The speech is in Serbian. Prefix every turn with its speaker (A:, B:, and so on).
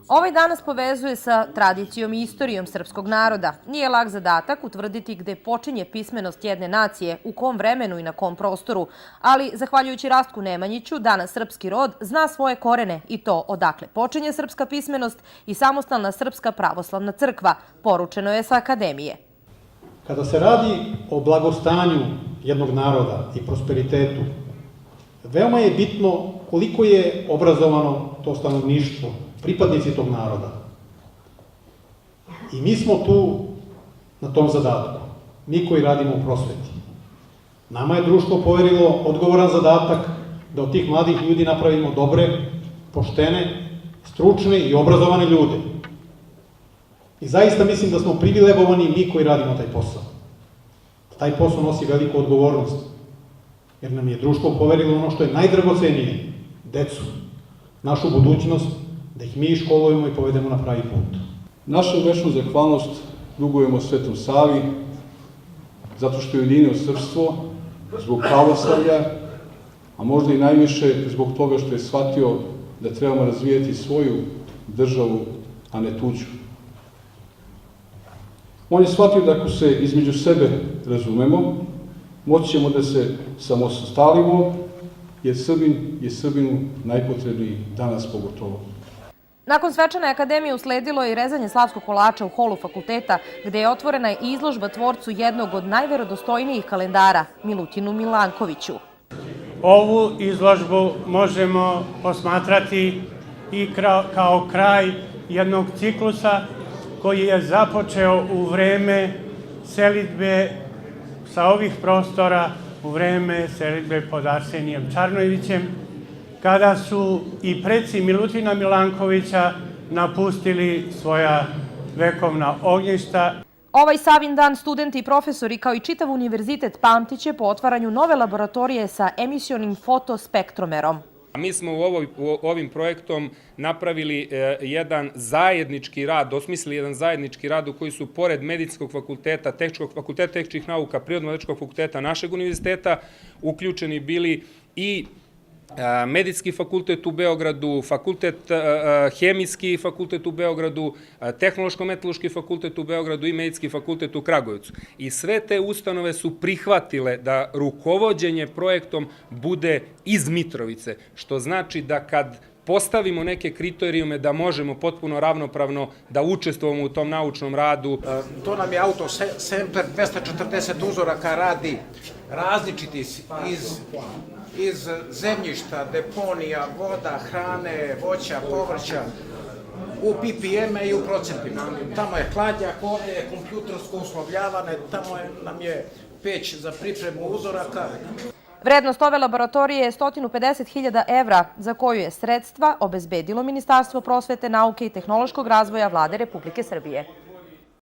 A: Ovaj dan nas povezuje sa tradicijom i istorijom srpskog naroda. Nije lak zadatak utvrditi gde počinje pismenost jedne nacije, u kom vremenu i na kom prostoru, ali zahvaljujući Rastku Nemanjiću, danas srpski rod zna svoje korene i to odakle počinje srpska pismenost i samostalna Srpska pravoslavna crkva, poručeno je sa akademije.
B: Kada se radi o blagostanju jednog naroda i prosperitetu, veoma je bitno koliko je obrazovano to stanovništvo, pripadnici tog naroda. I mi smo tu na tom zadatku, mi koji radimo u prosveti. Nama je društvo poverilo odgovoran zadatak da od tih mladih ljudi napravimo dobre, poštene, stručne i obrazovane ljude. I zaista mislim da smo privilegovani mi koji radimo taj posao. Taj posao nosi veliku odgovornost, jer nam je društvo poverilo ono što je najdragocenije, decu, našu budućnost, da ih mi školujemo i povedemo na pravi put.
C: Našu večnu zahvalnost dugujemo Svetom Savi, zato što je ujedinio srpstvo, zbog pravoslavlja, a možda i najviše zbog toga što je shvatio da trebamo razvijati svoju državu, a ne tuđu. On je shvatio da ako se između sebe razumemo, moći ćemo da se samostalimo, jer Srbin je Srbinu najpotrebniji, danas pogotovo.
A: Nakon svečane akademije usledilo je i rezanje slavskog kolača u holu fakulteta, gde je otvorena i izložba tvorcu jednog od najverodostojnijih kalendara, Milutinu Milankoviću.
D: Ovu izložbu možemo posmatrati i kao kraj jednog ciklusa koji je započeo u vreme selidbe sa ovih prostora, u vreme selidbe pod Arsenijem Čarnojevićem, kada su i preci Milutina Milankovića napustili svoja vekovna ognjišta.
A: Ovaj Savin dan studenti i profesori kao i čitav univerzitet pamtiće po otvaranju nove laboratorije sa emisionim fotospektromerom.
E: Mi smo ovim projektom napravili jedan zajednički rad, osmislili jedan zajednički rad u koji su pored Medicinskog fakulteta, Fakulteta tehničkih nauka, Prirodno-medičkog fakulteta našeg univerziteta uključeni bili i Medicinski fakultet u Beogradu, Hemijski fakultet u Beogradu, Tehnološko-metodološki fakultet u Beogradu i Medicinski fakultet u Kragujevcu. I sve te ustanove su prihvatile da rukovođenje projektom bude iz Mitrovice, što znači da kad postavimo neke kriterijume da možemo potpuno ravnopravno da učestvujemo u tom naučnom radu.
F: To nam je autosempler, 240 uzoraka radi, različiti iz zemljišta, deponija, voda, hrane, voća, povrća, u ppm-e i u procentima. Tamo je hladnjak, ovdje je kompjutersko uslovljavane, tamo nam je peć za pripremu uzoraka.
A: Vrednost ove laboratorije je 150.000 evra, za koju je sredstva obezbedilo Ministarstvo prosvete, nauke i tehnološkog razvoja Vlade Republike Srbije.